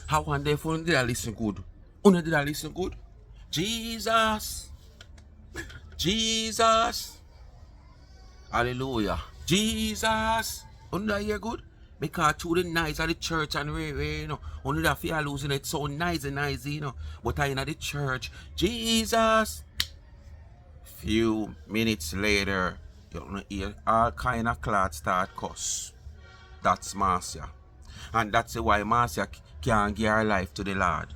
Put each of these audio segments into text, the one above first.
How one day for did I listen good? Una did I listen good? Jesus, Jesus, hallelujah, Jesus. Una hear good? Because through the nights of the church and you know, only that fear losing it so nice and nice, you know. But I in the church, Jesus. Few minutes later, you know, hear all kind of clots start cuss. That's Marcia. And that's why Marcia can't give her life to the Lord.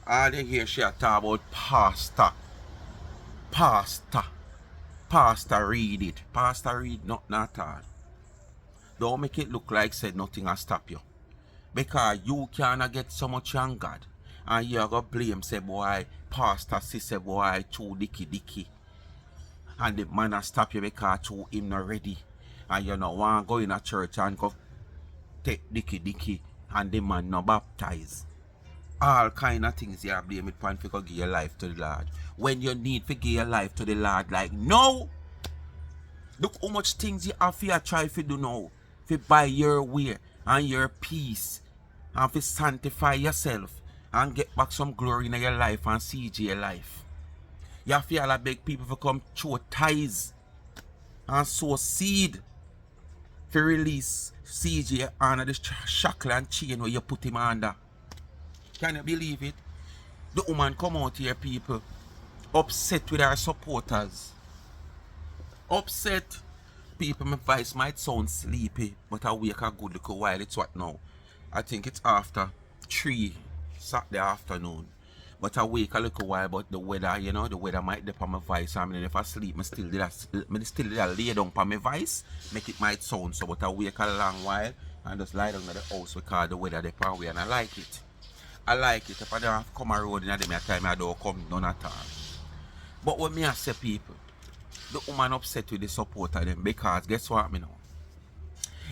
All you hear she talk about pastor. Pastor. Pastor read it. Pastor read nothing at all. Don't make it look like said nothing will stop you. Because you cannot get so much on God. And you're going to blame say boy, pastor say boy too dicky. And the man will stop you because to him not ready. And you don't want to go in a church and go take dicky and the man not baptized. All kind of things you are blaming upon for give your life to the Lord. When you need to give your life to the Lord, like no. Look how much things you have to try to do now. To buy your way and your peace. And to sanctify yourself. And get back some glory in your life and siege your life. You have to beg people to come through ties. And sow seed. To release CJ under the shackle and chain where you put him under. Can you believe it? The woman come out here, people, upset with her supporters. Upset. People, my voice might sound sleepy, but I wake a good little while. It's what now? I think it's after 3 Saturday afternoon. But I wake a little while, but the weather, you know, the weather might dip on my voice. I mean, if I sleep, I still did lay down on my voice, make it might sound so. But I wake a long while and just lie down in the house because the weather dip on way, and I like it. I like it. If I don't have to come a road in the time, I don't come none at all. But when me I say people, the woman upset with the support of them because guess what me know?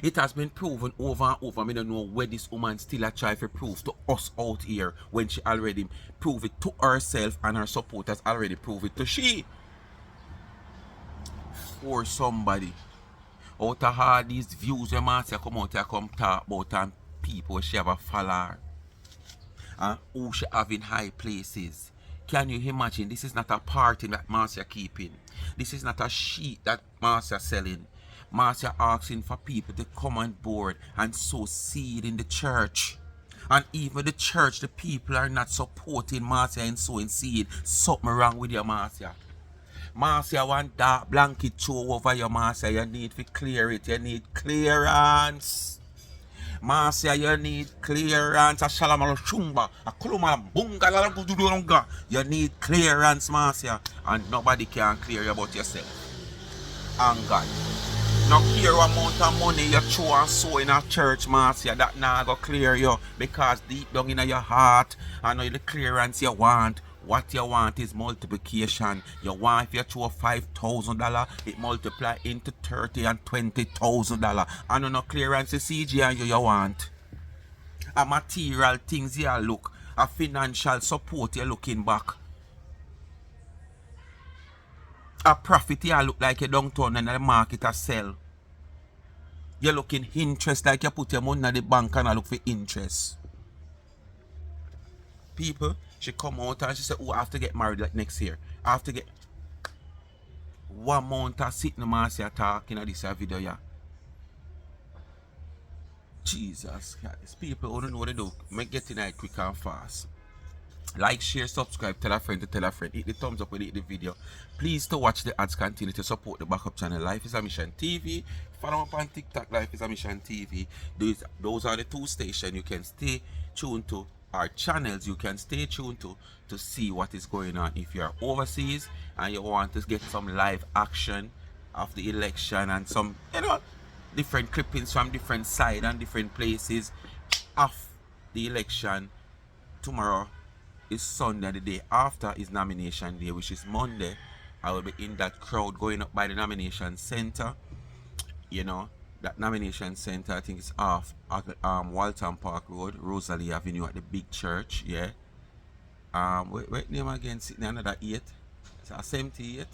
It has been proven over and over. I don't know where this woman still a try to prove to us out here when she already proved it to herself and her supporters already proved it to she. For somebody out of all these views your man say come out here come talk about and people she have a follower and who she have in high places. Can you imagine? This is not a party that Marcia keeping. This is not a sheet that Marcia selling. Marcia asking for people to come on board and sow seed in the church. And even the church, the people are not supporting Marcia in sowing seed. Something wrong with you, Marcia. Marcia want dark blanket throw over your Marcia. You need to clear it. You need clearance. Marcia, you need clearance. You need clearance, Marcia. And nobody can clear you about yourself. And God. No care what amount of money you throw and sow in a church, Marcia, that now go clear you. Because deep down in your heart, I know the clearance you want. What you want is multiplication. You want if you throw $5,000, it multiply into $30,000 and $20,000. I know no clearance is CG and you want. A material things you look. A financial support you're looking back. A profit you look like you don't turn and the market a sell. You're looking interest like you put your money in the bank and I look for interest. People, she come out and she said, oh, I have to get married like next year. I have to get one month of sitting Marcia talking at this video, yeah. Jesus Christ. People who don't know what to do, make getting it quick and fast. Like, share, subscribe, tell a friend to tell a friend. Hit the thumbs up when you hit the video. Please to watch the ads continue to support the backup channel. Life is a Mission TV. Follow up on TikTok, Life is a Mission TV. Those are the 2 stations you can stay tuned to. Our channels you can stay tuned to see what is going on. If you are overseas and you want to get some live action of the election and some, you know, different clippings from different sides and different places of the election, tomorrow is Sunday, the day after is nomination day, which is Monday. I will be in that crowd going up by the nomination center. You know, that nomination center, I think it's off Walton Park Road, Rosalie Avenue at the big church, yeah. Wait name again, sitting another 8. It's a 78.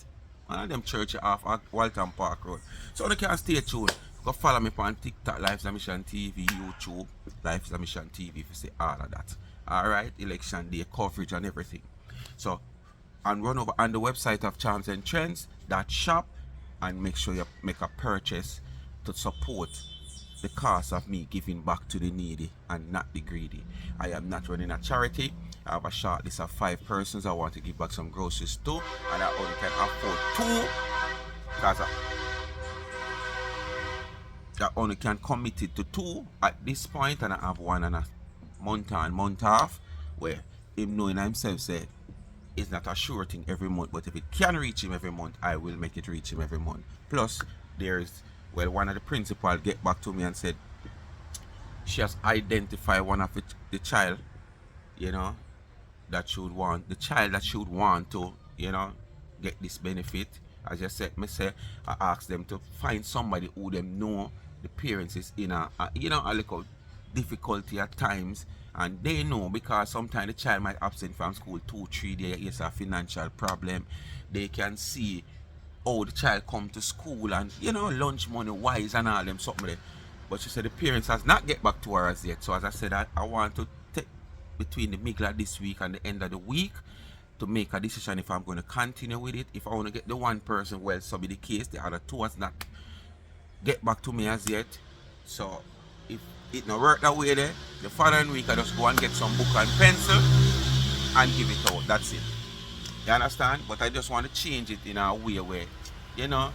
One of them church off at Walton Park Road. So you can stay tuned. Go follow me on TikTok, Life is a Mission TV, YouTube, Life is a Mission TV, if you see all of that. Alright, election day coverage and everything. So, and run over on the website of Charms and Trends, that shop, and make sure you make a purchase to support the cause of me giving back to the needy and not the greedy. I am not running a charity. I have a short list of 5 persons I want to give back some groceries to, and I only can afford 2 because I only can commit it to 2 at this point, and I have 1 and a month on, month off, where him knowing himself say it's not a sure thing every month, but if it can reach him every month, I will make it reach him every month. Plus, there's, well, one of the principal get back to me and said she has identified one of the child, you know, that should want, the child that should want to, you know, get this benefit. As I said, I ask them to find somebody who them know the parents is in a you know, a little difficulty at times, and they know because sometimes the child might absent from school 2-3 days, it's a financial problem. They can see how the child come to school and, you know, lunch money wise and all them something there. But she said the parents has not get back to her as yet. So as I said, I want to take between the middle of this week and the end of the week to make a decision if I'm going to continue with it. If I want to get the one person, well, so be the case. The other 2 has not get back to me as yet. So if it not work that way there, the following week I just go and get some book and pencil and give it out. That's it. You understand? But I just want to change it in a way where, you know,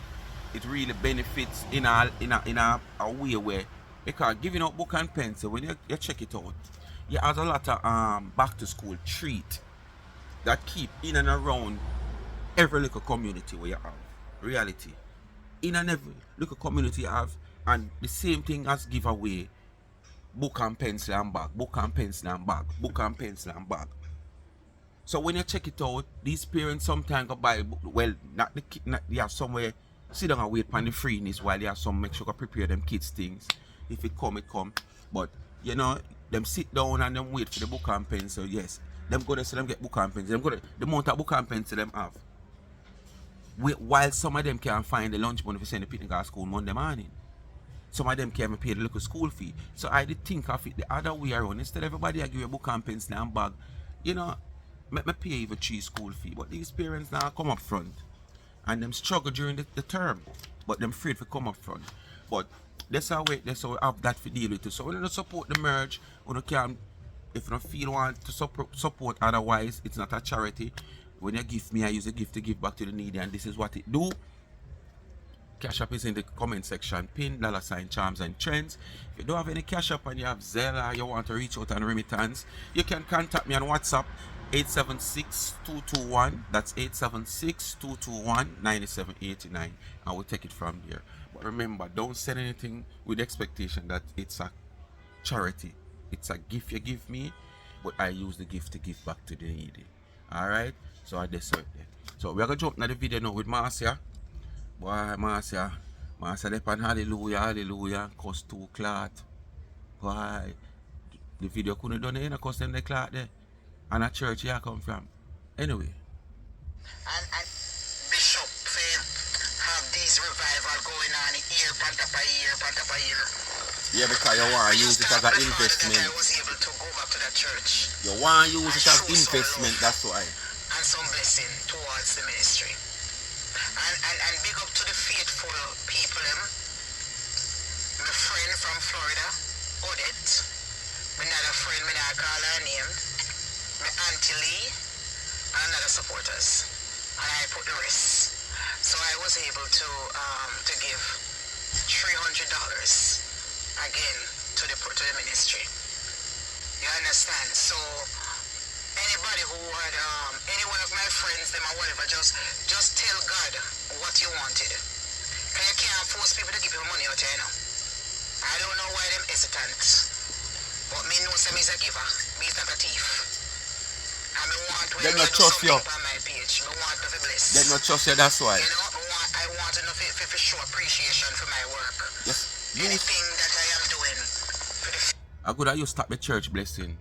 it really benefits in a way where, because giving out book and pencil, when you check it out, you have a lot of back to school treat that keep in and around every little community where you have. Reality. In and every little community you have, and the same thing as give away book and pencil and bag, book and pencil and bag, book and pencil and bag. So when you check it out, these parents sometimes go buy, well, not the kid, they have somewhere sit down and wait for the freeness while they have some make sure to prepare them kids things. If it come, it come. But you know, them sit down and them wait for the book and pencil. Yes, them go to see them get book and pencil. Them go to the amount of book and pencil them have. While some of them can find the lunch money for send the picnic to school Monday morning. Some of them can't even pay the local school fee. So I did think of it the other way around. Instead everybody I give you a book and pencil and bag, you know, make me pay even 3 school fee. But these parents now come up front and them struggle during the term, but them afraid to come up front. But that's how we have that to deal with it. So when you support the merge, when you can, if you don't feel want to support, otherwise it's not a charity. When you give me, I use a gift to give back to the needy, and this is what it do. Cash App is in the comment section, pin $ Charms and Trends. If you don't have any Cash App and you have Zelle or you want to reach out on remittance, you can contact me on WhatsApp 876-221, that's 876-221-9789, and we'll take it from there. But remember, don't send anything with the expectation that it's a charity. It's a gift you give me, but I use the gift to give back to the needy. Alright, so I deserve that. So we're gonna jump into the video now with Marcia. Boy, Marcia depend hallelujah, cost 2 clot. Boy, the video couldn't done it, cost them the clot there. And a church you come from. Anyway. And Bishop have these revival going on year, panta per year. Yeah, because you want to use it as an investment. I was able to go back to that church. You want to use it as investment, that's why. And some blessing towards the ministry. And big up to the faithful people. My friend from Florida, Odette. Another friend, I call her name. My Auntie Lee, and another supporters. And I put the rest. So I was able to give $300 again to the ministry. You understand? So anybody who had any one of my friends, them or whatever, just tell God what you wanted. Because you can't force people to give you money out here, you know. I don't know why them hesitant. But me know some is a giver. Me is not a thief. And me want to not trust you. On my page. Me want to be blessed. They not trust you, that's why. You know, I want enough to show appreciation for my work. Yes. Anything that I am doing for the I could have you stop the church blessing.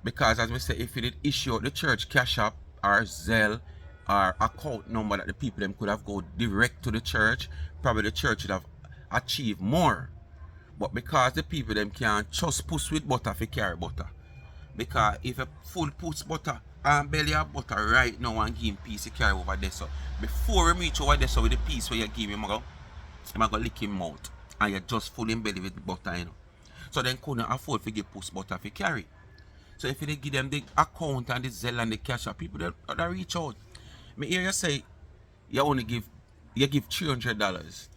Because as we say, if you did issue the church Cash App or Zelle or account number that the people them could have go direct to the church, probably the church would have achieve more. But because the people them can't just push with butter for carry butter. Because if a full puts butter and belly of butter right now and give him piece of carry over there, so before we reach over there, so with the piece where you give him, I'm going to lick him out. And you're just full in belly with the butter, you know. So then couldn't afford to give push butter for carry. So if you give them the account and the Zelle and the cash up, people that reach out. Me hear you say you give $300.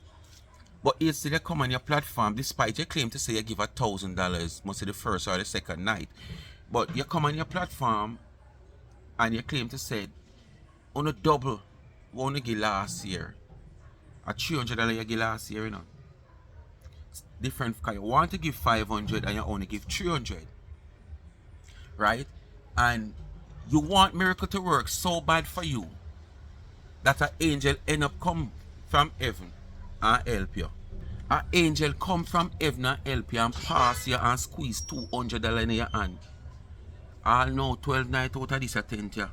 But you see they come on your platform despite you claim to say you give $1,000, must be the first or the second night. But you come on your platform and you claim to say on a double what you give last year. A $300 you give last year, you know. It's different because you want to give 500 and you only give 300. Right? And you want miracle to work so bad for you that an angel end up come from heaven and help you. An angel come from heaven and help you and pass you and squeeze $200 in your hand. All know 12 nights out of this attempt you.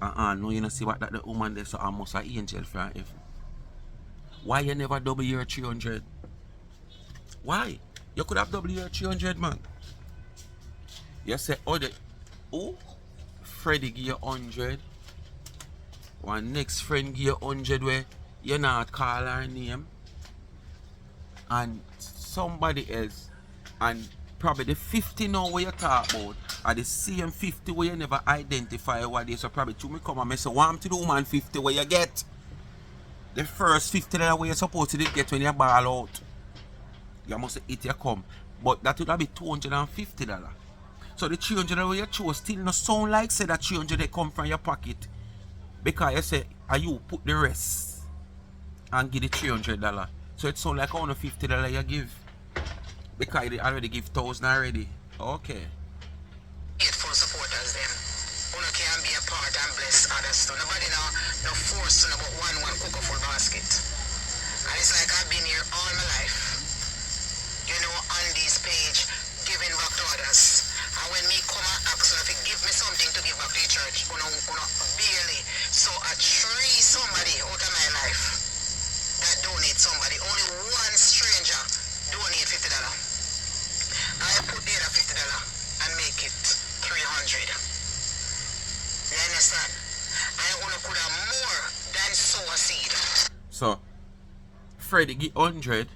And all know you know see what that the woman there, so I must an angel from heaven. Why you never double your 300? Why? You could have double your 300, man. You say, oh, Freddie give you 100. One next friend give you 100 where you not call her name. And somebody else, and probably the 50 now where you talk about, are the same 50 where you never identify what it is. So probably to me come and say, want to do man 50 where you get. The first $50 where you're supposed to get when you ball out. You must eat your come. But that would be $250. So the $300 where you chose still not sound like say that $300 they come from your pocket. Because you say, and you put the rest and give the $300. So it sound like only $50 you give. Because they already give 1,000 already. Okay. Faithful supporters them. Who can be a part and bless others too. Nobody no force to know about one cook a full basket. And it's like I've been here all my life. You know, on this page, giving back to others. And when me come and ask you if you give me something to give back to the church, you know barely. So I tree somebody out of my life that donate somebody. Only one stranger donate $50. I put the other $50 and make it 300. You understand? I only could have more than sow a seed. So Freddie give 100.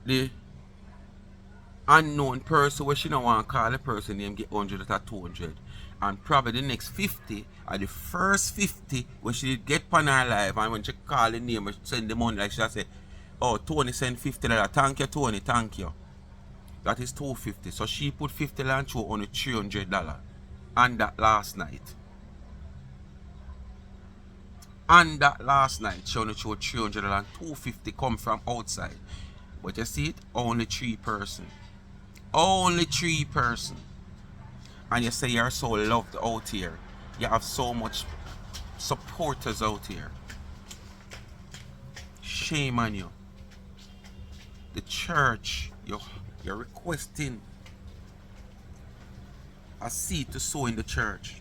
The unknown person where she don't want to call the person name get 100 at 200. And probably the next 50 or the first 50 when she did get on her live and when she call the name and send the money, like she say, oh, Tony send $50. Thank you, Tony, thank you. That is $250. So she put $50 and throw on $300. And that last night. And that last night she only threw $300 and $250 come from outside. But you see it? Only 3 person. Only 3 person. And you say you're so loved out here. You have so much supporters out here. Shame on you. The church, you're requesting a seed to sow in the church.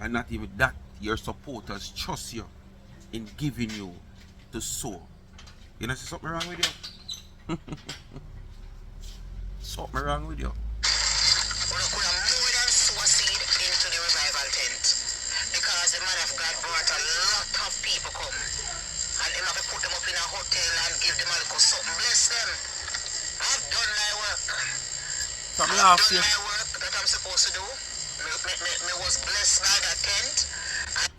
And not even that, your supporters trust you in giving you to sow. You know, see something wrong with you? Something wrong with you. We could have more than sow a seed into the revival tent. Because the man of God brought a lot of people come. And him have to put them up in a hotel and give them a little something. Bless them. I've done my work. From I've last done year. my work that I'm supposed to do. Me was blessed by that tent.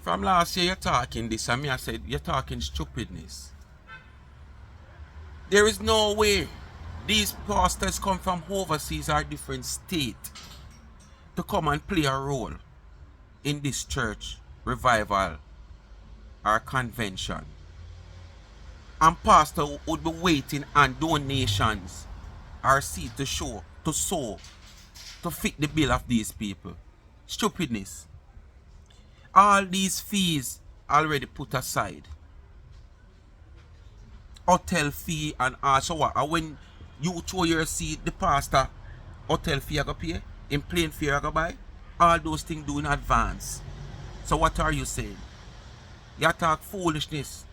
From last year you're talking this and me I said you're talking stupidness. There is no way these pastors come from overseas or different state to come and play a role in this church revival or convention. And pastor would be waiting on donations or seed to show, to sow, to fit the bill of these people. Stupidness. All these fees already put aside. Hotel fee and also what? And when you throw your seed, the pastor, hotel fee I go pay, in plane fee I go buy, all those things do in advance. So what are you saying? You talk foolishness.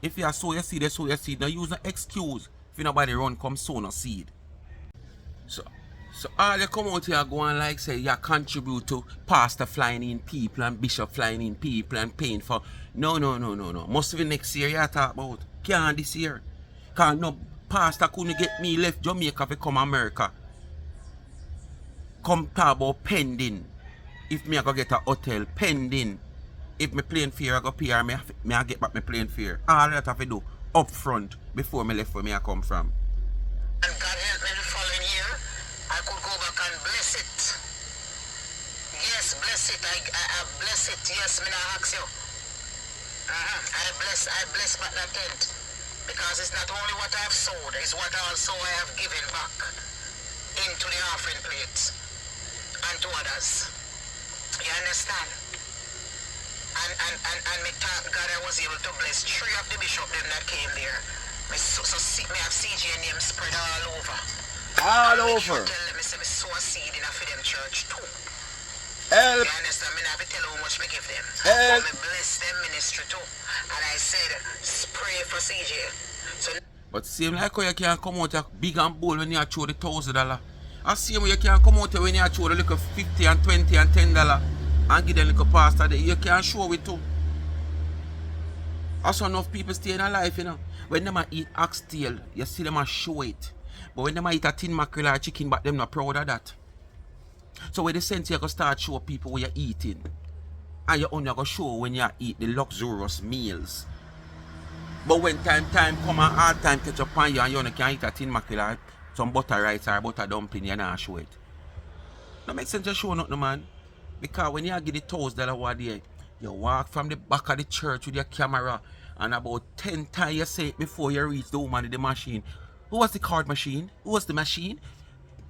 If you sow your seed, you sow your seed. Now use no excuse if nobody run come sow no seed. So all you come out here go and like say you contribute to pastor flying in people and bishop flying in people and paying for. No. Must be next year you talk about. Can't this year. Cause no pastor couldn't get me left Jamaica to come America. Come talk about pending. If me I go get a hotel, pending. If my plane fare I go pay or me I get back my plane fare. All that I have to do up front before me left where me I come from. And God help me the following year, I could go back and bless it. Yes, bless it. I bless it. Yes, me not ask you. I bless back that tent. Because it's not only what I've sowed, it's what also I have given back into the offering plate and to others. You understand? And me thank God I was able to bless 3 of the bishop them that came there. Me have CJ name spread all over. All and over. Tell them, me say me sow a seed in a for them church too. Help. You understand? Me not have to tell how much me give them. Help. But me bless them ministry too. And I said, pray for CJ. So But same like how you can come out big and bold when you throw the $1,000. And same way you can come out when you throw the little 50 and 20 and $10 and give them little pastor there. You can show it too. Also enough people stay in a life, you know. When them eat oxtail, you see them show it. But when them eat a tin mackerel or chicken, but them not proud of that. So with the sense you can start show people what you're eating. And you only go show when you eat the luxurious meals. But when time come and hard time catch up on you and you only can eat a tin mackerel or some butter rice or butter dumpling, you not show it. No make sense to show nothing, man. Because when you get the $1,000 over there, you walk from the back of the church with your camera and about 10 times you say it before you reach the woman in the machine. Who was the card machine? Who was the machine?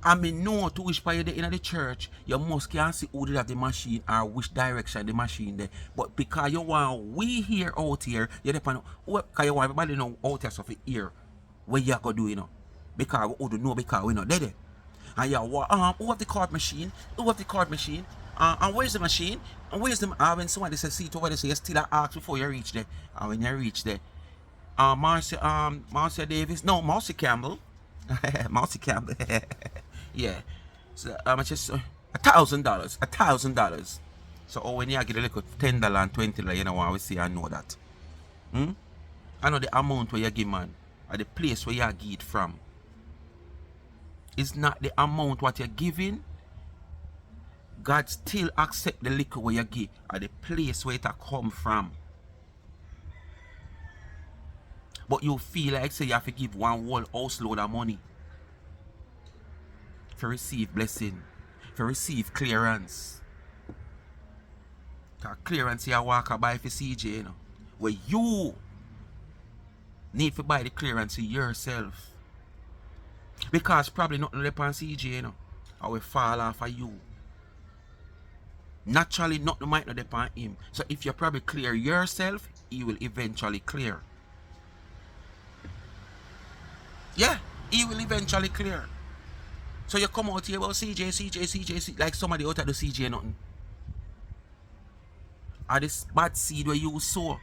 I mean, no, to which part you're in the church, you must can't see who did have the machine or which direction the machine there. But because you want we here out here, you depend on because you want everybody know out here stuff here what you go do, you know. Because we don't know because we not there. And you want who have the card machine? Who have the card machine? And where's the machine? And where's the when somebody says seat over there, so you still ask before you reach there. And when you reach there, Marcia Davis, no, Marcy Campbell. Marcy Campbell. Yeah. So it's just $1,000. So when you get a little $10 and $20, you know what we see, I know that. I know the amount where you give, man, or the place where you give it from. It's not the amount what you're giving. God still accept the liquor where you give or the place where it come from. But you feel like say you have to give one whole house load of money to receive blessing, to receive clearance. Because clearance you walk by for CJ, you know. Where you need to buy the clearance yourself. Because probably nothing left on CJ, you know. I will fall off of you. Naturally, nothing might not depend on him. So if you probably clear yourself, he will eventually clear. Yeah, he will eventually clear. So you come out here about CJ, like somebody out of the CJ nothing. Or this bad seed where you sow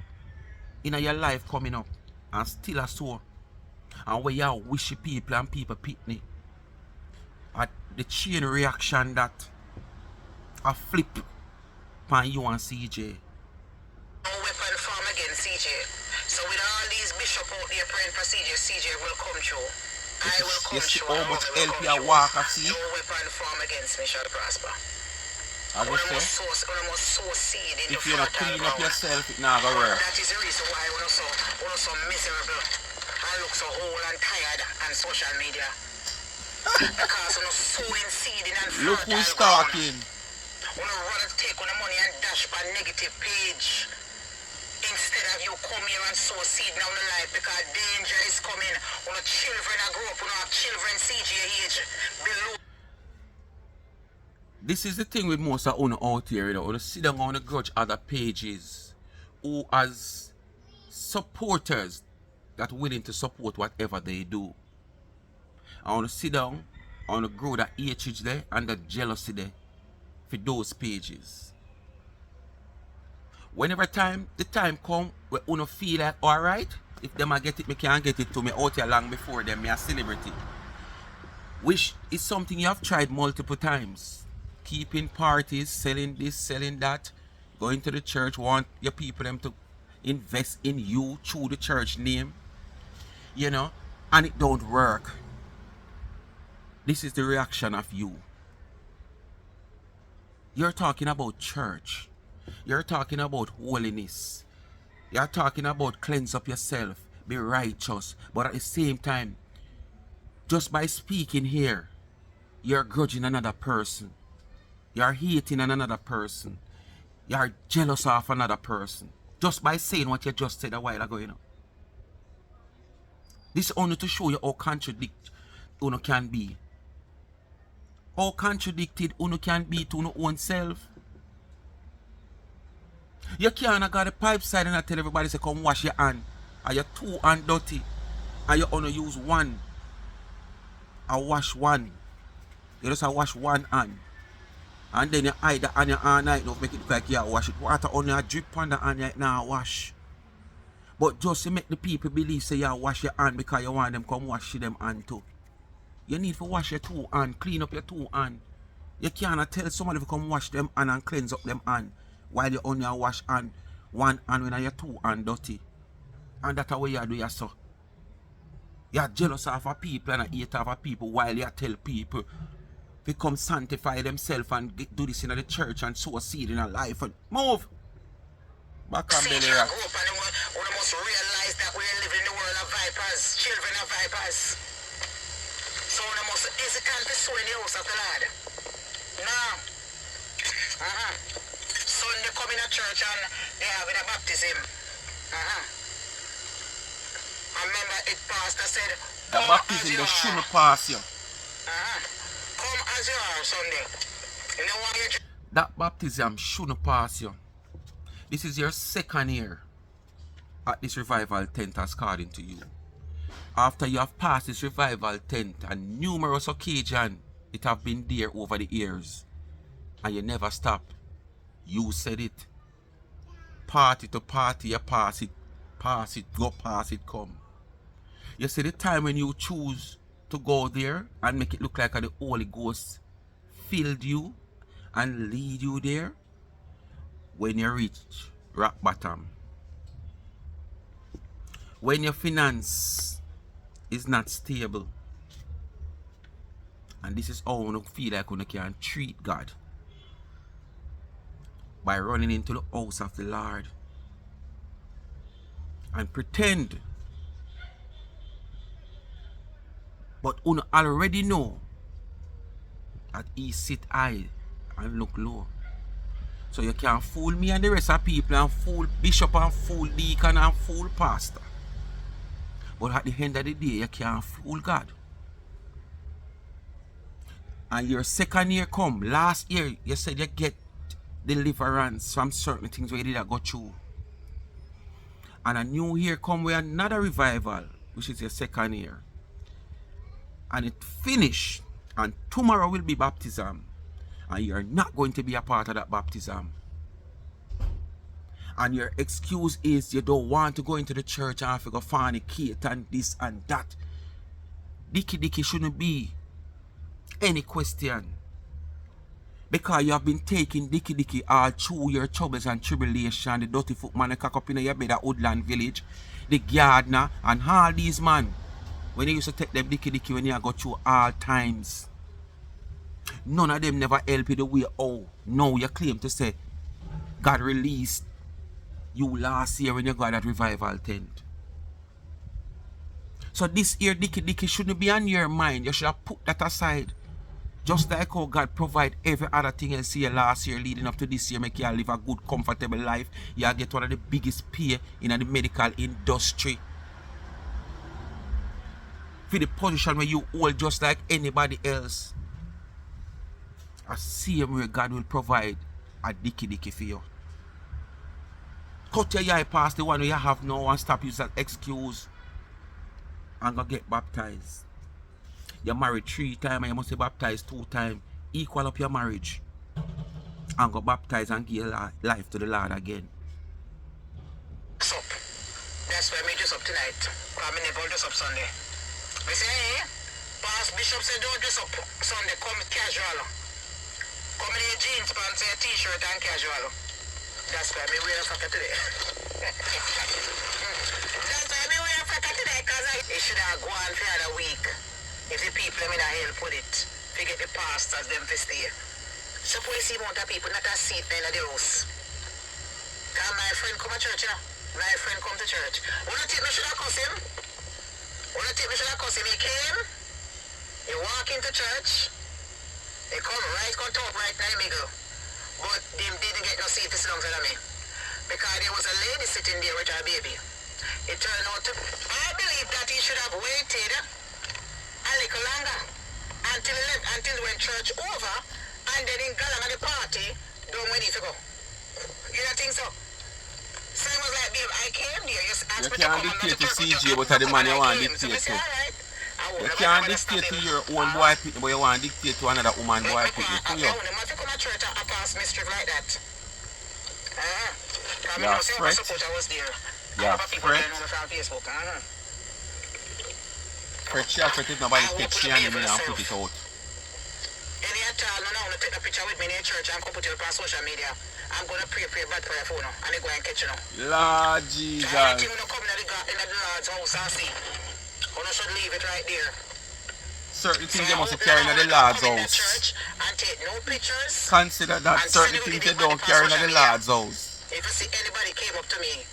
in your life coming up and still a sow. And where you wish people and people pitney. At the chain reaction that a flip upon you and CJ. No weapon form against CJ. So with all these bishops out there praying for CJ, CJ will come through. I will come through. How much help you walk of see? No weapon form against me shall prosper. I will say, sow seed in if you don't clean up yourself, it not gonna work. That is the reason why we're so miserable. I look so old and tired on social media. Because we're sowing seed in and look who's talking. We're run and take on the money and dash by negative page. Instead of you come here and sow seed down the life because danger is coming. When the children are grow up, when have children CJ age below. This is the thing with most of you out here, you know, sit down on the grudge other pages who as supporters that willing to support whatever they do. I want to sit down, I want to grow that hatred there and that jealousy there for those pages. Whenever the time come, we uno feel like alright, if them a get it, me can't get it to me out here long before them, me a celebrity. Which is something you have tried multiple times. Keeping parties, selling this, selling that, going to the church, want your people them to invest in you through the church name, you know, and it don't work. This is the reaction of you. You're talking about church. You're talking about holiness. You're talking about cleanse up yourself, be righteous. But at the same time, just by speaking here, you're grudging another person. You're hating another person. You're jealous of another person. Just by saying what you just said a while ago, you know. This is only to show you how contradicted uno can be. How contradicted uno can be to uno own self. You can't got the pipe side and I tell everybody say come wash your hand. And your two hand dirty. And you only use one. I wash one. You just wash one hand. And then you hide the hand your hand night enough make it look like you wash it. Water only a drip on the hand right now wash. But just to make the people believe say you wash your hand because you want them come wash them hand too. You need to wash your two hand, clean up your two hand. You can't tell somebody to come wash them hand and cleanse up them hand while you only wash hand one hand when your two hand dirty. And that's how you do yourself. You're jealous of a people and hate of a people while you tell people to come sanctify themselves and do this in the church and sow a seed in a life and move. Back on belly rock. We must realize that we live in the world of vipers, children of vipers. So we must hesitate to sow in the house of the Lord. Now, Sunday come in a church and they have a baptism. I remember it pastor said, the baptism they shouldn't pass you. Come as you are Sunday. You know why you that baptism shouldn't pass you. This is your second year at this revival tent according to you. After you have passed this revival tent on numerous occasions, it have been there over the years. And you never stop. You said it. Party to party, you pass it, go pass it, come. You see the time when you choose to go there and make it look like the Holy Ghost filled you and lead you there when you reach rock bottom. When your finance is not stable. And this is how you feel like you can treat God. By running into the house of the Lord. And pretend. But you already know that he sit high and look low. So you can't fool me and the rest of people and fool bishop and fool deacon and fool pastor. But at the end of the day, you can't fool God. And your second year come. Last year, you said you get deliverance from certain things where you did go through. And a new year come with another revival, which is your second year. And it finished. And tomorrow will be baptism. And you're not going to be a part of that baptism. And your excuse is you don't want to go into the church and have to go fornicate and this and that. Dicky shouldn't be any question. Because you have been taking dicky all through your troubles and tribulation. The dirty footman that cock up in your bed at Woodland Village. The gardener and all these man. When you used to take them dicky when you go through all times. None of them never help you the way oh now you claim to say God released you last year when you got that revival tent. So this year dicky shouldn't be on your mind. You should have put that aside. Just like how God provide every other thing else here last year leading up to this year, make you live a good, comfortable life. You get one of the biggest pay in the medical industry. For the position where you hold just like anybody else. A same way God will provide a dicky for you. Cut your eye past the one where you have now and stop using that excuse and go get baptized. You're married 3 times and you must be baptized 2 times. Equal up your marriage. And go baptize and give life to the Lord again. tonight. Because I never dress up Sunday. I say, hey, Past Bishop said don't dress up Sunday, come casual. Come in your jeans, pants, a t-shirt and casual. That's why I wear a fucker today. That's why I wear a fucker today, because it should have gone for another week. If the people in the help with it, to get the pastors them to stay. Suppose see amount of people not a seat in the house. Because my friend come to church, you know. My friend come to church. Wanna take me should I cuss him? Wanna take me should I cuss him? He came, he walk into church, he come right, come top right now, me go. But they didn't get no seat to sit down to me. Because there was a lady sitting there with her baby. It turned out to, I believe that he should have waited a little longer until when church over, and then in Galang at the party, don't ready to go. You don't think so? Same was like, babe, I came there, you asked me to come. You can't dictate to CJ, but the man you want to dictate to. You can't dictate to your own boy picnic, but you want to dictate to another woman boy picnic. I don't want to come to church and pass mischief like that. Yeah, Fred. Yeah, Fred. Fred, she has to nobody take she and me and put it out. Any time I want to take a picture with me in church and come put it on social media, I'm going to pray bad prayer for you, and they go and catch you now. Lord Jesus. Anything when you come in the Lord's house and see, you should leave it right there. Certain things they must carry in the Lord's house. Church and take no pictures. Consider that certain things they don't carry in the Lord's house. If you see anybody came up to me,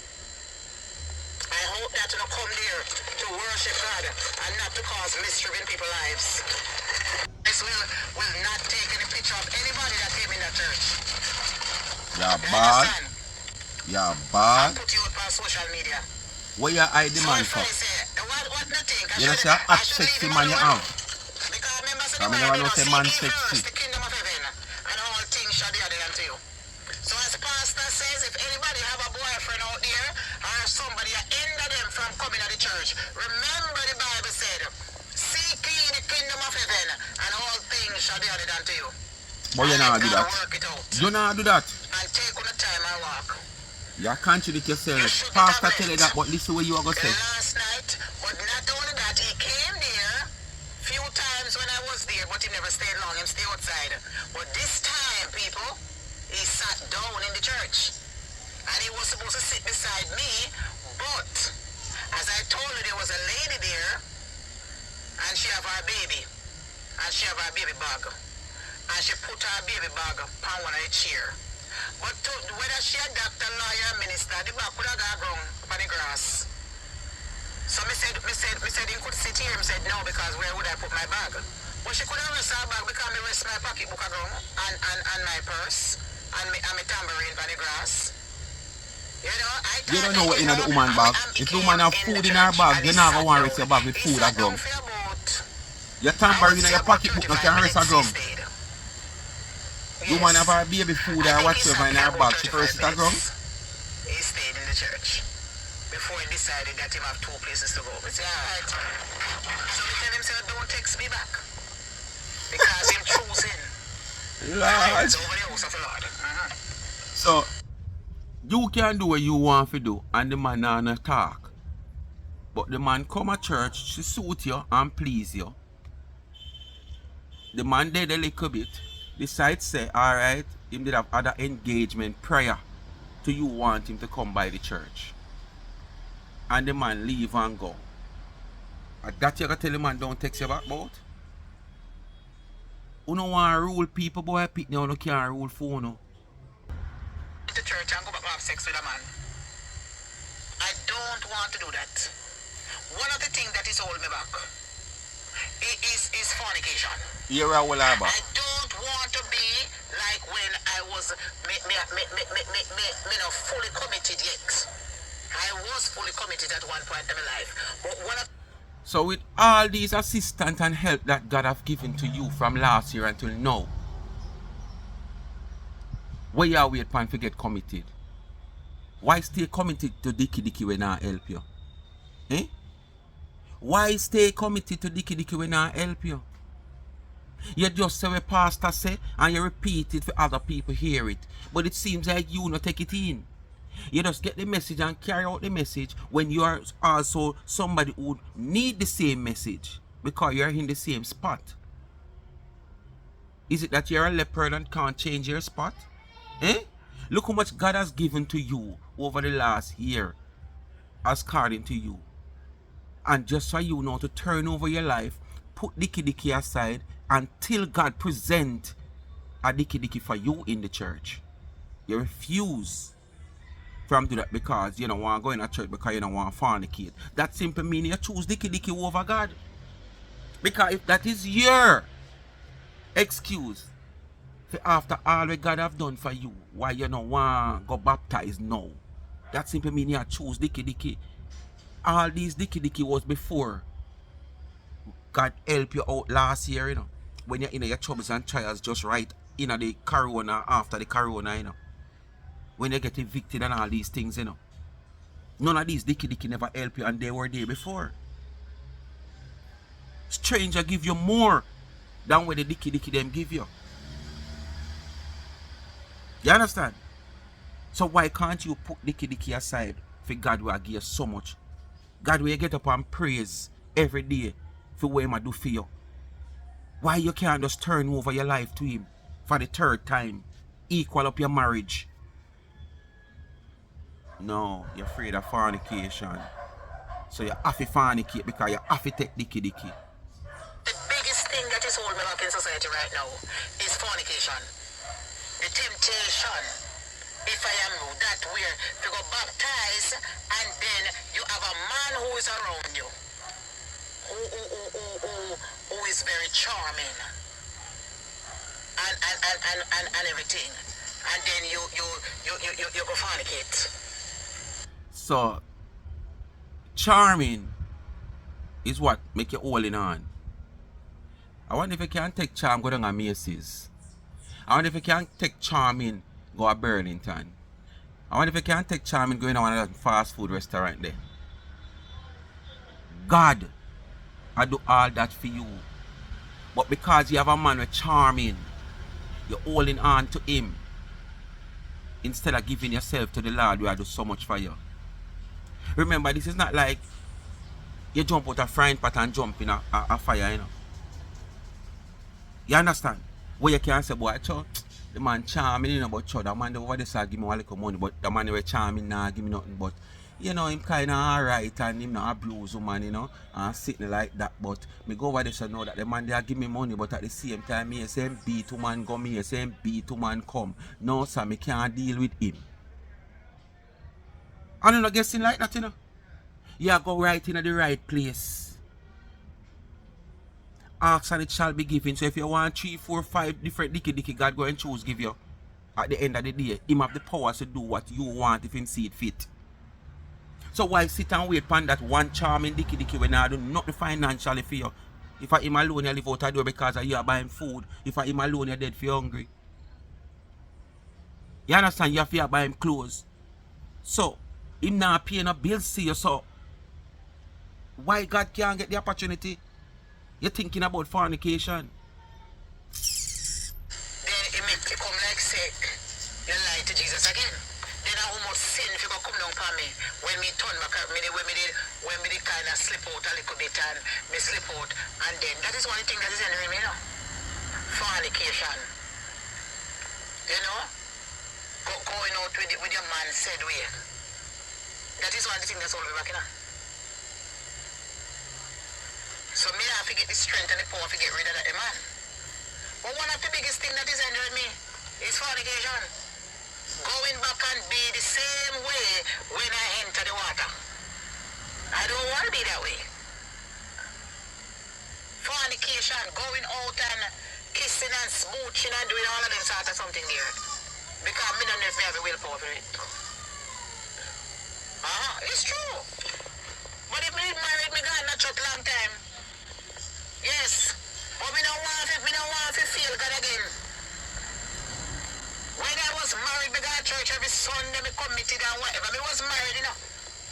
I hope that you come there to worship God and not to cause mischief in people's lives. This will not take any picture of anybody that came in that church. You're bad. You're bad. Put you up on social media. Where you hide the man for? You know say a hot sexy man you have. I mean never know say man sexy. The kingdom of heaven and all things shall be added unto you. So as the pastor says, if anybody have a boyfriend out there or somebody that hinder them from coming to the church, remember the Bible said, seek ye the kingdom of heaven and all things shall be added unto you. But you not do that. You not do that. And take on the time I walk. You contradict yourself. Pastor tell you that, but listen what you are going to say. Last night, but not only that, he came there few times when I was there, but he never stayed long. He stayed outside. But this time, people, he sat down in the church. And he was supposed to sit beside me, but as I told you, there was a lady there, and she have her baby. And she have her baby bag. And she put her baby bag on one of the chair. But whether she a doctor, lawyer, minister, the bag could have gone wrong on the grass. So me said you could sit here. He said no, because where would I put my bag? But she could have rest her bag because I rest my pocketbook around and my purse and my tambourine on the grass. You know, you don't know what in the woman bag. If the woman have food in her bag, you're not going to want to rest your bag with food at ground. Your tambourine and your pocketbook not can rest at ground. The woman have her baby food or whatever in her bag, she can rest at ground. He stayed in the church before he decided that he have two places to go. But say, alright. So he tell himself, don't text me back. Because him choosing. Lord. Over the house of the Lord. So, you can do what you want to do and the man not talk. But the man come to church to suit you and please you. The man did a little bit. Decide say, alright, him did have other engagement prior to you want him to come by the church. And the man leave and go. And that you gotta tell the man don't text you back about? You don't want to rule people, boy, pick you can't rule phone. No. To church and go back and have sex with a man. I don't want to do that. One of the things that is holding me back is fornication. You're a whole about. I don't want to be like when I was not fully committed yet. I was fully committed at one point in my life. But one of so with all these assistance and help that God have given to you from last year until now, where you are wait for get committed? Why stay committed to Dicky when I help you? Eh? Why stay committed to Dicky when I help you? You just say what pastor say and you repeat it for other people hear it. But it seems like you not take it in. You just get the message and carry out the message when you are also somebody who need the same message because you're in the same spot. Is it that you're a leopard and can't change your spot? Eh? Look how much God has given to you over the last year as according to you. And just for you now to turn over your life, put dicky aside until God present a dicky for you in the church. You refuse from do that because you don't want to go in a church because you don't want to fornicate. That simply means you choose dicky over God. Because if that is your excuse for after all that God have done for you, why you don't want to go baptized now, that simply means you choose dicky. All these dicky was before God help you out last year, you know, when you're in your troubles and trials just right in the corona, after the corona, you know, when you get evicted and all these things, you know. None of these dicky never help you and they were there before. Stranger give you more than what the dicky them give you. You understand? So why can't you put dicky aside for God will give you so much? God will get up and praise every day for what He do for you. Why you can't just turn over your life to Him for the third time? Equal up your marriage. No, you're afraid of fornication. So you have to fornicate because you have to take dicky. The biggest thing that is holding me back in society right now is fornication. The temptation, if I am that where to go baptize and then you have a man who is around you who is very charming and everything, and then you go fornicate. So charming is what make you holding on. I wonder if you can take charm go down to Misuse. I wonder if you can take charming go to Burlington. I wonder if you can take charming going to one of that fast food restaurant there. God, I do all that for you. But because you have a man with charming, you're holding on to him. Instead of giving yourself to the Lord, who I do so much for you. Remember, this is not like you jump out a frying pan and jump in a fire, you know. You understand? Where you can say, boy, cho, the man charming, you know, but cho, the man over there give me a little money, but the man who charming nah give me nothing, but you know, him kind of alright and him not abuse woman, you know, and sitting like that, but me go over there so know that the man there give me money, but at the same time, me say him beat woman come, me say him beat woman come. No, sir, me can't deal with him. And you not guessing like that, you know. You go right in the right place. Ask and it shall be given. So if you want 3, 4, 5 different dicky, God go and choose give you. At the end of the day, Him have the power to do what you want if Him see it fit. So why sit and wait upon that one charming dicky when I do nothing financially for you? If I him alone you live out the door because you are buying food. If I him alone you're dead for you hungry. You understand? You have to buy him clothes. So him not paying a bill see you, so why God can't get the opportunity? You're thinking about fornication. Then it make you come like sick. You lie to Jesus again. Then I almost sin if you go come down for me. When me turn back when me did kind of slip out a little bit and me slip out, and then that is one thing that is entering me now. Fornication. You know? Going out with your man said way. That is one thing that's holding me back, you know. So me have to get the strength and the power to get rid of that man. But one of the biggest things that is hindering me is fornication. Going back and be the same way when I enter the water. I don't want to be that way. Fornication, going out and kissing and smooching and doing all of them sort of something there. Because me don't know if I have a willpower for it. It's true. But if me married, me gone not short long time. Yes, but me don't want to feel God again. When I was married, me go to church every Sunday, me committed and whatever. Me was married, you know.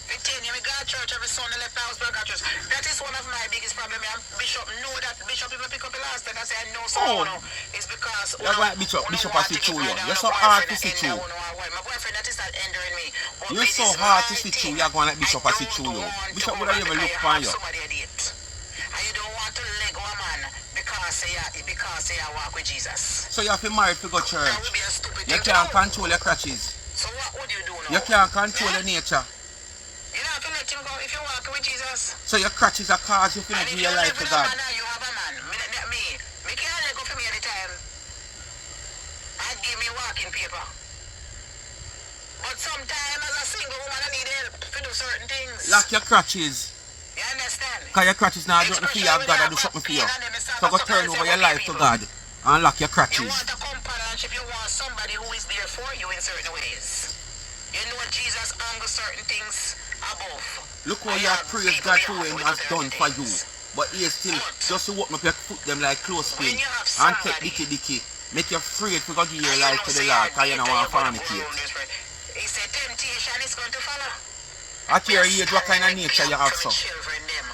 15, me go to church every Sunday, left the house, back at church. That is one of my biggest problems. Bishop know that. Bishop even pick up the last time I say I know someone. It's because you're going Bishop I see through you. You're so hard to see through. My boyfriend that is not entering me. You're so hard to see through. You're going like Bishop I see through you. Bishop would have even look for you. And you don't want to leg a man because you walk with Jesus. So you have to marry to go church. That would be a stupid You thing. can't control your crutches. So what would you do now? You can't control your nature. You don't have to let him go if you walk with Jesus. So your crutches are cause you feel And give if your you life live to with a God. man now, you have a man. Me can't let go for me anytime. I'd give me walking paper. But sometimes as a single woman I need help to do certain things. Lock your crutches. You understand? Because your crutches now do nothing for you have God and do something for you. So go turn over your life to God and lock your You crutches. want a companionship, you want somebody who is there for you in certain ways. You know Jesus angles certain things above. Look how you have praised God for him has done for you. But he is still just to open up your foot them like clothespin and take dicky. Make you afraid to go give your life to the Lord because you don't want to fornicate. He said temptation is going to follow. At your age, what kind of nature you have so?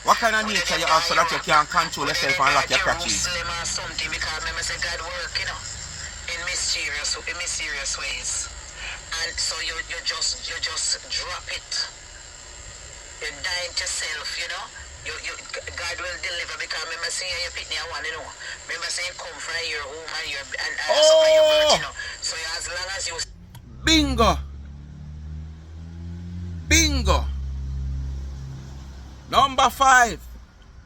What kind of nature you have so that you can't control yourself and lock your crutches? Or something because remember say God work, you know, in mysterious ways. And so you just drop it. You die to self, you know. God will deliver because remember saying you pick me a one, you know. Remember saying come from your home and your and some of your birth, you know. So as long as you Bingo! Bingo! Number 5.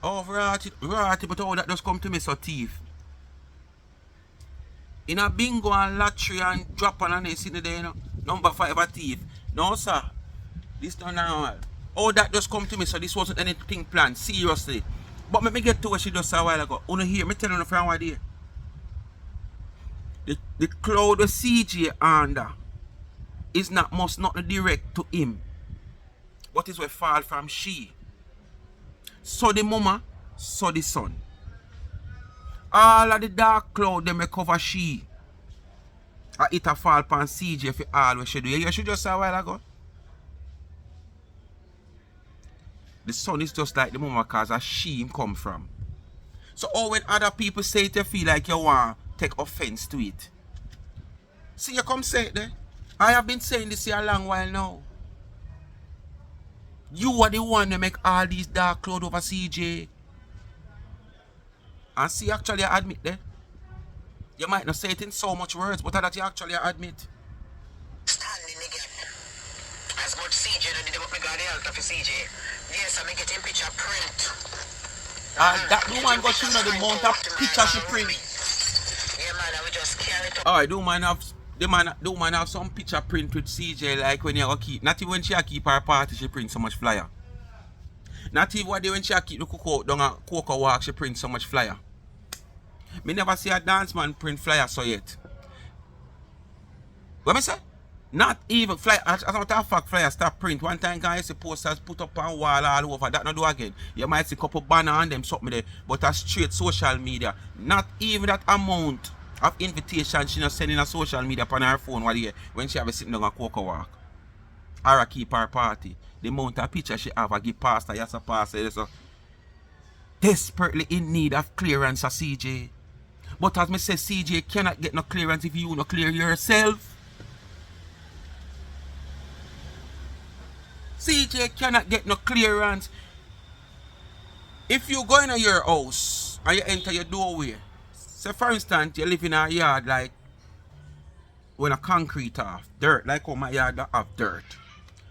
Oh, right, but all that just come to me so thief. In a bingo and lottery and drop on and they there, you know. Number 5 a thief. No, sir. This not normal. All that just come to me, so this wasn't anything planned. Seriously. But let me get to what she just said a while ago. You know here, me tell you from what day. The cloud of CJ under is not must not direct to him. But is we fall from she. So the mama, so the son. All of the dark cloud them may cover she. It a fall upon CJ for all we should do. You should just say a while ago. The son is just like the mama cause a she him come from. So all when other people say it, you feel like you want to take offense to it. See you come say it there. I have been saying this here a long while now. You are the one that make all these dark cloud over CJ. And see actually I admit there. You might not say it in so much words, but that you actually admit. standing the gap. As much CJ that did what me got the altar for CJ. Yes, I'm getting picture print. That woman got you know the amount of pictures she print. Yeah man, I will just carry it up. Alright, do man have some picture print with CJ like when you go keep. Not even when she keep her party she print so much flyer. Not even when she keep the cookout down a cocoa walk she print so much flyer. Me never see a dance man print flyer so yet. What me say? Not even flyer. As a matter of fact, flyer stop print. One time guys see posters put up on wall all over. That not do again. You might see a couple banner on them something there. But a straight social media. Not even that amount of invitation she not sending a social media upon her phone when she have sitting down a cocoa walk. Or a keep her party. The amount of picture she have a give pastor, yes a pastor, so desperately in need of clearance of CJ. But as me say, CJ cannot get no clearance if you not clear yourself. CJ cannot get no clearance. If you go into your house and you enter your doorway, say for instance, you live in a yard like when a concrete off, dirt, like how my yard have dirt.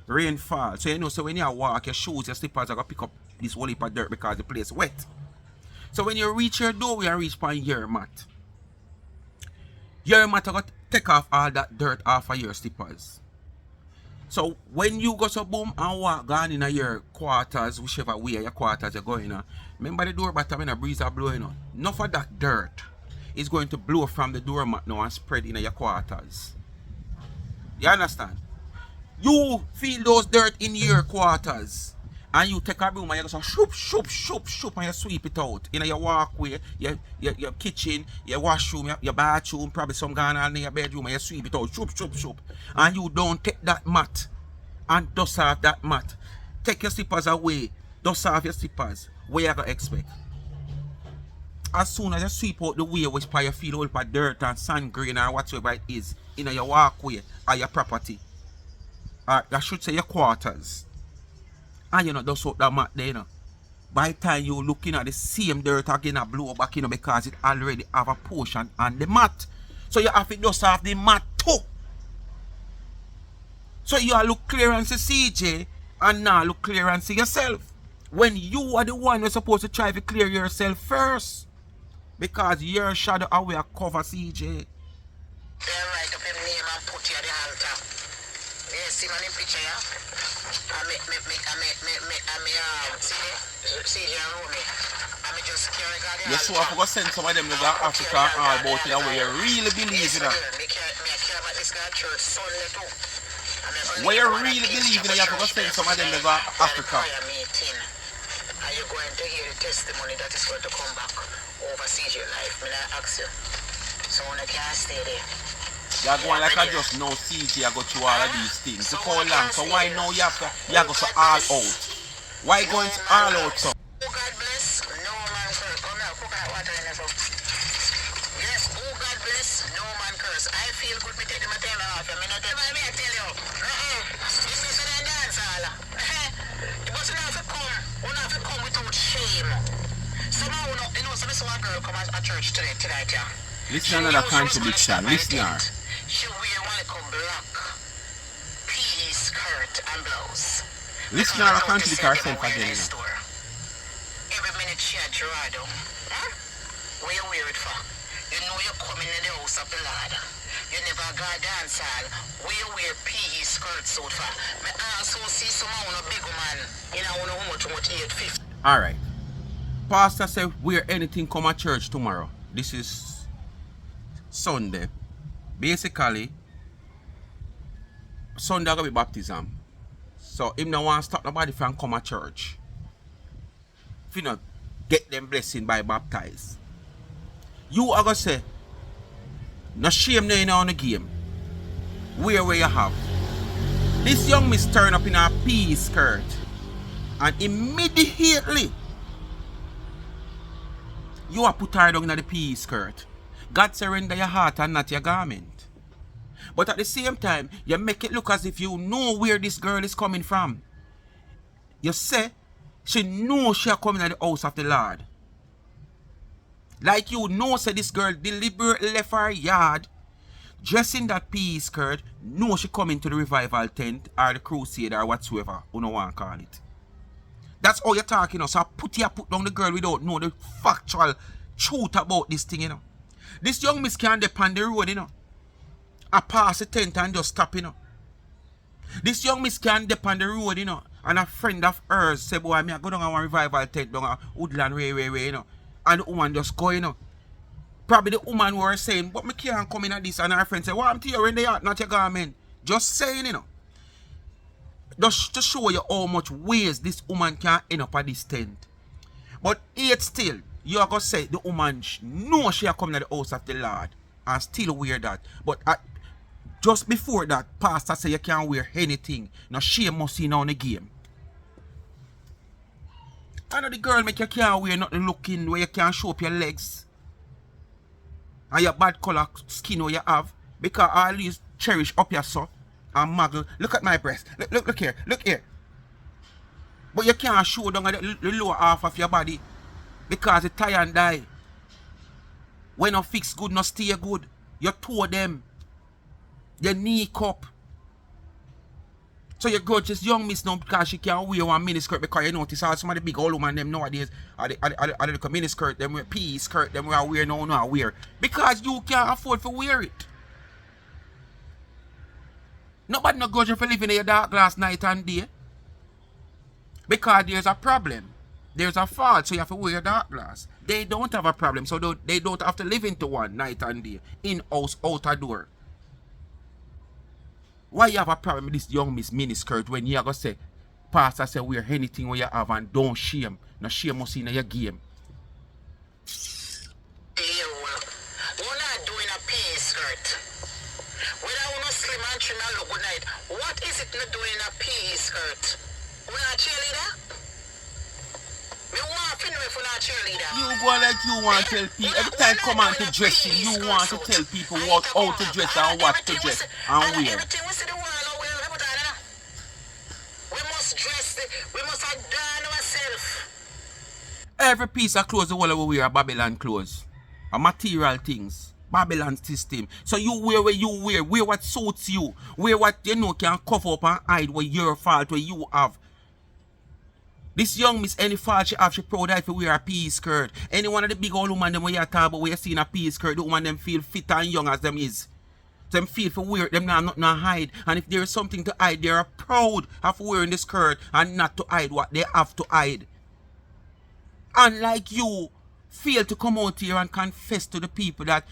Rain fall. So you know, so when you walk, your shoes, your slippers are going to pick up this whole heap of dirt because the place wet. So when you reach your doorway and reach upon your mat are going to take off all that dirt off of your slippers. So when you go so boom and walk gone in your quarters, whichever way your quarters you're going on, remember the door bottom when a breeze are blowing on. Enough of that dirt is going to blow from the doormat now and spread in your quarters. You understand? You feel those dirt in your quarters and you take a broom and you go so shoop, shoop, shoop, shoop and you sweep it out. In your walkway, your kitchen, your washroom, your bathroom, probably some gone on in your bedroom and you sweep it out, shoop, shoop, shoop. And you don't take that mat and dust off that mat. take your slippers away, dust off your slippers, what you gonna expect? As soon as you sweep out the way which you feel all of dirt and sand grain or whatsoever it is in your walkway or your property, or I should say your quarters, and you know just out that mat there, you know. By the time you're looking at the same dirt again and blow back, you know, because it already have a portion on the mat. So you have to dust off the mat too. So you look clearance to CJ and now look clearance to yourself. When you are the one who's supposed to try to clear yourself first. Because your shadow away cover CJ. They write up your name and put you at the altar. You see my picture, yeah? CJ and Romy. I just carry God the altar. Yes, so I forgot to send some of them to Africa and all about it where you really believe in that. Me care about this guy church Sunday too. Where you really believe in it, you have to send some of them to Africa. Are you going to hear the testimony that is going to come back overseas your life? May I ask you? So when I can't stay there. You're going like I just know CJ, I got you all of these things. So how long? So why now you have to go so all out? Why going to all out so? Oh God bless, no man curse. Come here, put that water in there. Yes, oh God bless, no man curse. I feel good, me take them a tell off. I mean, I tell you. This is a dance all. You must not have to come. You don't have to come without shame. Somehow, you know, so this one girl come at church tonight, yeah. Listen to another contradiction. Listen to her. She wear one like a black PE skirt and blouse. Listen to her contradict herself again. Every minute she a draw down. Huh? What you wear it for? You know you're coming in the house of the Lord. You never go dance hall. What you wear PE skirts out for? Me also see someone a big man. You know how much 850. Alright. Pastor said wear anything come at church tomorrow. This is Sunday. Basically, Sunday gonna be baptism. So him no want to stop nobody from come at church. If you not get them blessing by baptize. You are gonna say, no shame no on the game. Where you have. This young miss turn up in a PE skirt. And immediately you are put her down in the PE skirt. God surrender your heart and not your garment. But at the same time, you make it look as if you know where this girl is coming from. You say, she knows she are coming to the house of the Lord. Like you know, say this girl deliberately left her yard, dressing that PE skirt, know she coming to the revival tent or the crusade or whatsoever, you know want to call it. That's all you're talking about. So I put down the girl without know the factual truth about this thing, you know. This young miss can't depend on the road, you know. I pass the tent and just stop, you know. This young miss can't depend on the road, you know. And a friend of hers say, boy, I go down a revival tent down a woodland way, you know. And the woman just go, you know. Probably the woman were saying, but me can't come in at this. And her friend say, well, I'm tearing the heart, not your garment. Just saying, you know. Just to show you how much ways this woman can end up at this tent. But yet still, you are going to say the woman know she are coming to the house of the Lord and still wear that. But just before that, pastor say you can't wear anything. Now she must see now in the game. I know the girl make you can't wear nothing looking where you can't show up your legs. And your bad color skin where you have. Because all these cherish up your son and muggle. Look at my breast. Look here. Look here. But you can't show down the lower half of your body. Because it tie and die. When you fix good, not stay good. You toe them. Your knee cup. So you go just young miss now because she can't wear one miniskirt because you notice all some of the big old women them nowadays are the miniskirt, them wear PE skirt, them wear no wear. Because you can't afford to wear it. Nobody no grudge for living in your dark glass night and day. Because there's a problem. There's a fault, so you have to wear dark glass. They don't have a problem, so they don't have to live into one night and day. In-house, outer door. Why you have a problem with this young miss miniskirt when you are going to say, pastor say wear anything where you have and don't shame. No shame must in your game. We're not doing a PE skirt. Whether we're not slim and trim and look good night, what is it not doing a PE skirt? We're not cheerleader. Me want to know if you're not cheerleader. You go like you want to tell people. Every time come on to dressing, you want to tell people what how to dress and what to dress and wear. Everything we see the world out where we put on. We must dress, we must adorn ourselves. Every piece of clothes the whole we wear are Babylon clothes. A material things. Babylon system. So you wear what you wear what suits you. Wear what you know can cover up and hide what your fault, what you have. This young miss, any fault she have, she proud if you wear a PE skirt. Any one of the big old woman them where you talk about where you see in a PE skirt, the woman them feel fit and young as them is. Them feel for wear them now not hide. And if there is something to hide, they are proud of wearing the skirt and not to hide what they have to hide. Unlike you, fail to come out here and confess to the people that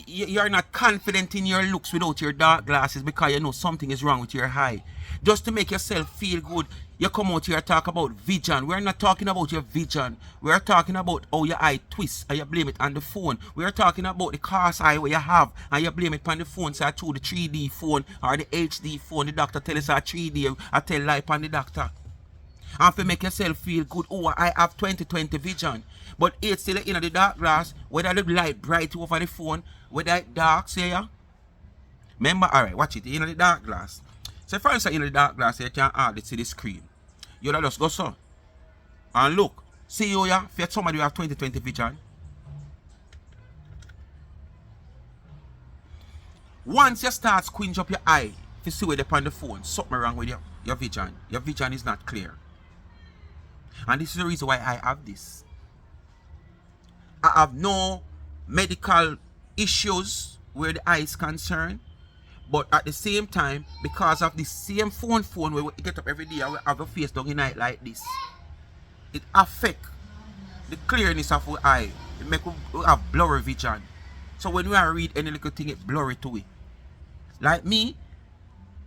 you're not confident in your looks without your dark glasses because you know something is wrong with your eye. Just to make yourself feel good, you come out here and talk about vision. We're not talking about your vision. We're talking about how your eye twists and you blame it on the phone. We're talking about the car's eye where you have and you blame it on the phone. So I through the 3D phone or the HD phone, the doctor tell us 3D, I tell lie on the doctor. And to make yourself feel good, oh, I have 20/20 vision. But it's still in the dark glass, whether the light bright over the phone, whether it dark, say ya. Remember, alright, watch it, in the dark glass. So for instance, in the dark glass, you can hardly see the screen. You just go so. And look, see you here, if somebody who have 20/20 vision. Once you start squinch up your eye, if you see where they're on the phone, something wrong with your vision. Your vision is not clear. And this is the reason why I have this. I have no medical issues where the eye is concerned. But at the same time, because of the same phone where we get up every day and we have a face down in night like this, it affects the clearness of our eye. It makes we have blurry vision. So when we read any little thing, it blurry to it. Like me,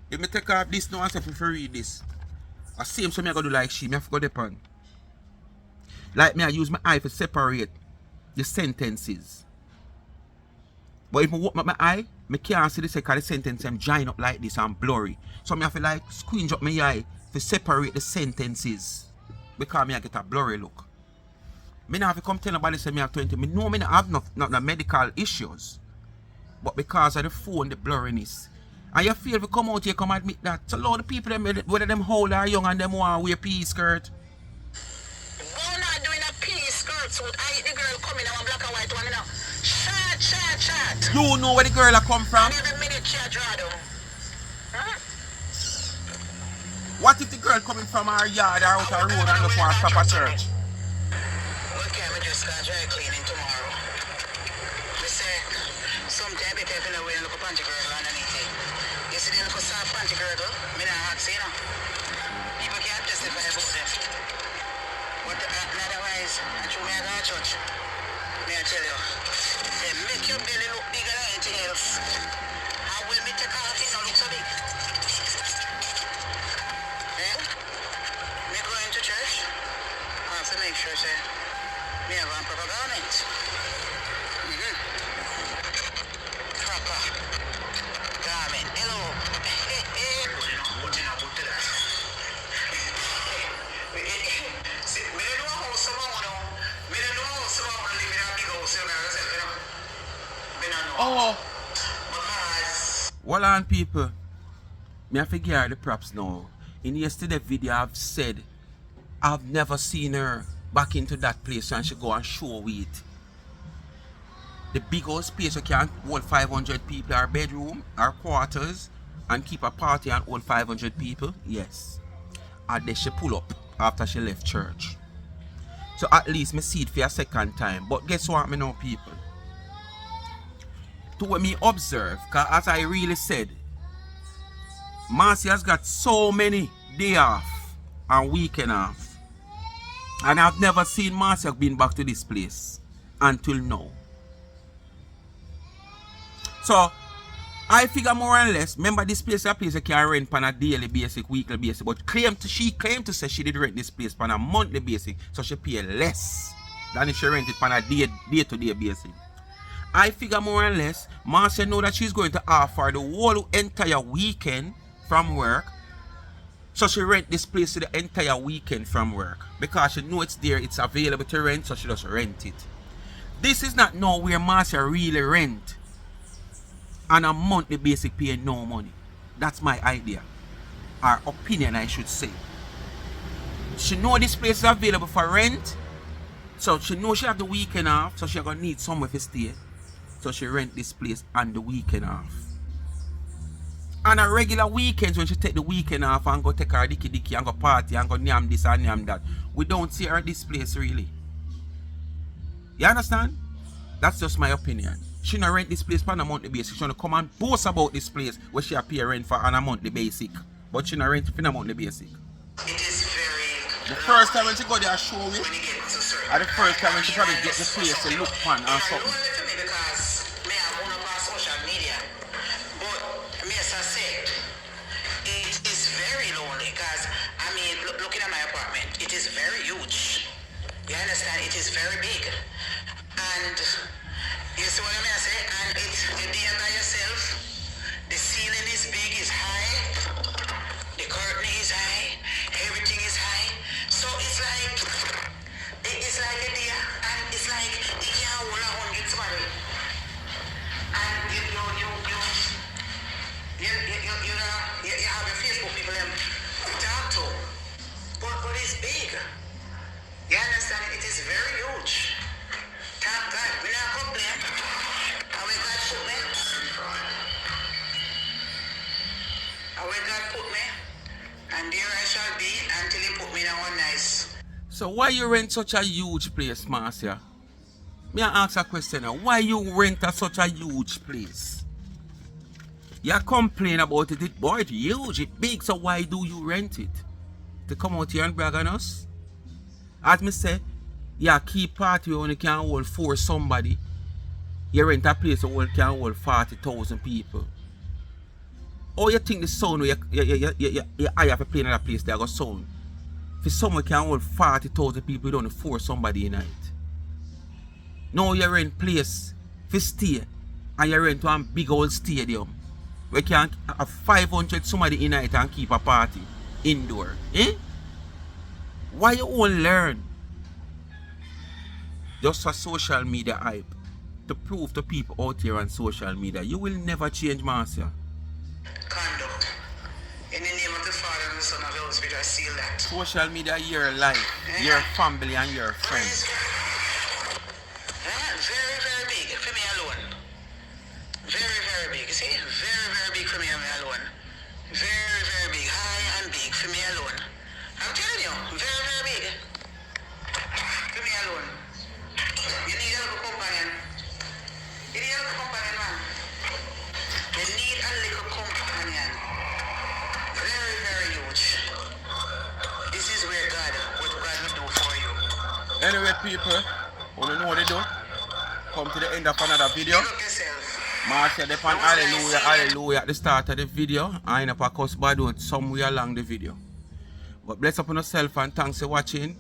if I take off this now and say if I read this, I same so I go do like she, I have to go depend. Like me, I use my eye to separate the sentences. But if I open up my eye, I can't see the second sentence I'm join up like this and blurry. So I have to like squinch up my eye to separate the sentences. Because I get a blurry look. I don't have to come tell nobody say I have 20. I know I have not medical issues. But because of the phone, the blurriness. And you feel if you come out here, come admit that. So a lot of people, whether them old or young and them want to wear PE skirt. We're not doing a PE skirt suit. I hate the girl coming out black and white one, you know. Shot. You know where the girl I come from? Every minute she a draw down. Huh? What if the girl coming from our yard or out our road and just want to stop at church? Okay, I just got dry cleaning tomorrow. I say, sometimes people have to wear a little panty girdle underneath it. You see the little soft panty girdle? Me not hot, see, you know? People can't testify about them. But otherwise, I should me go to church. May I tell you, they make your belly look bigger than anything else. And when me take off, it don't look so big. Then, me go into church, I have to make sure, say, me have a proper garment. Proper garment. Hello. What you know about that? See, me don't know how someone know. Me don't know how someone live in a big house, you know. Me don't know. Oh. Because... Well on people, me have to give her the props now. In yesterday's video I've said I've never seen her back into that place and she go and show with it. The big old space you can hold 500 people, our bedroom, our quarters, and keep a party and hold 500 people, yes. And then she pull up after she left church. So at least me see it for a second time. But guess what me know people? To what me observe, because as I really said, Marcy has got so many day off and weekend off. And I've never seen Marcy been back to this place until now. So I figure more or less, remember this place is a place you can rent on a daily basis, weekly basis. But she claimed to say she did rent this place on a monthly basis, so she pay less than if she rented on a day-to-day basis. I figure more or less, Marcia know that she's going to offer the whole entire weekend from work. So she rent this place to the entire weekend from work. Because she know it's there, it's available to rent, so she just rent it. This is not now where Marcia really rent on a monthly basic paying no money. That's my idea. Or opinion, I should say. She know this place is available for rent. So she know she have the weekend off. So she gonna need somewhere to stay. So she rent this place on the weekend off. On a regular weekends when she take the weekend off and go take her dicky and go party and go nyam this and nyam that, we don't see her at this place really. You understand? That's just my opinion. She not rent this place on a monthly basis. She wanna come and boast about this place where she pay rent for on a monthly basic. But she not rent it for a monthly basic. It is very... The first time when she go there show me, when you get to certain... or the first time when she probably get the place to look fun or something. Because me have one of our social media. But me as I said, it is very lonely because I mean looking at my apartment, it is very huge. You understand? It is very big. And you see what I mean? I say, and it's you're there by yourself. The ceiling is big, is high. The curtain is high. Everything is high. So it's like a deer, and it's like you can't hold a 100 somebody. And you have your Facebook people to talk to. But it's big. You understand? It is very huge. Thank God. We not complain. And when God put me. And when God put me. And there I shall be until he put me in one nice. So why you rent such a huge place, Marcia? Me I ask a question now. Why you rent such a huge place? You complain about it, boy, it's huge, it's big, so why do you rent it? To come out here and brag on us? As me say, you keep party when you can hold 4 somebody. You rent a place where you can hold 40,000 people. Or you think the sound where you have to play in a place that got sound? For someone can hold 40,000 people, you don't force somebody in it. Now you rent place for stay, and you rent one big old stadium where you can have 500 somebody in it and keep a party indoor. Eh? Why you won't learn? Just for social media hype. To prove to people out here on social media. You will never change, Marcia. Conduct. In the name of the Father and the Son of the Holy Spirit, I seal that. Social media, your life, your family and your friends. Very, very big for me alone. Very, very big. You see? Very, very big for me alone. Very, very big. High and big for me alone. I'm telling you, very, very big. For me alone. You need a little companion. You need a little companion, man. You need a little companion. Very, very huge. This is where what God will do for you. Anyway, people, want to know what they do? Come to the end of another video. Look yourself. Marcia, they pan hallelujah, hallelujah at the start of the video. I end up a cuss bad word somewhere along the video. But bless upon yourself and thanks for watching.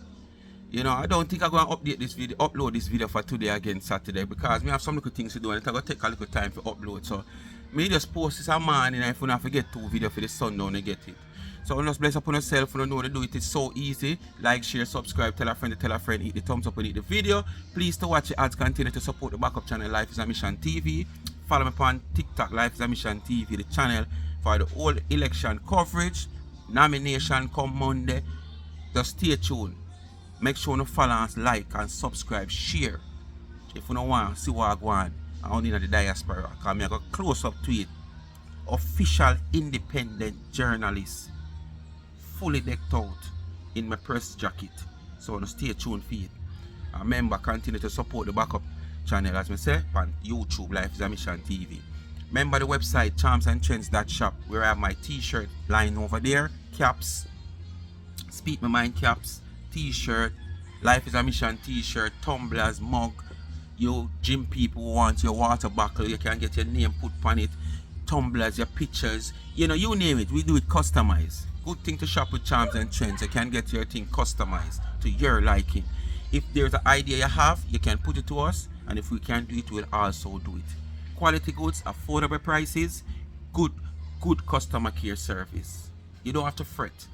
You know, I don't think I'm going to upload this video for today again, Saturday, because I have some little things to do and it's going to take a little time to upload. So, me just post this a morning and if you don't forget 2 videos for the sundown to get it. So, just bless upon yourself, you know how to do it. It's so easy. Like, share, subscribe, tell a friend, hit the thumbs up and hit the video. Please to watch the ads, continue to support the backup channel Life is a Mission TV. Follow me on TikTok, Life is a Mission TV, the channel for the whole election coverage. Nomination come Monday. Just stay tuned. Make sure you follow us, like and subscribe, share. If you don't want to see what I go on in the diaspora, because I go close up to it. Official independent journalist. Fully decked out in my press jacket. So stay tuned for it. And remember, continue to support the backup channel as I say on YouTube, Life is a Mission TV. Remember the website charmsandtrends.shop where I have my t-shirt lying over there, caps, Speak My Mind caps, t-shirt, Life is a Mission t-shirt, tumblers, mug. You gym people who want your water bottle, you can get your name put on it, tumblers, your pictures, you know, you name it, we do it customized. Good thing to shop with Charms and Trends, you can get your thing customized to your liking. If there's an idea you have, you can put it to us, and if we can do it, we'll also do it. Quality goods, affordable prices, good customer care service. You don't have to fret.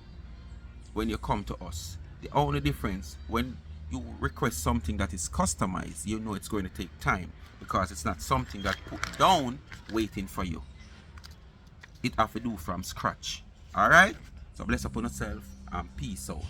when you come to us. The only difference, when you request something that is customized, you know it's going to take time, because it's not something that put down waiting for you. It have to do from scratch. Alright? So bless upon yourself and peace out.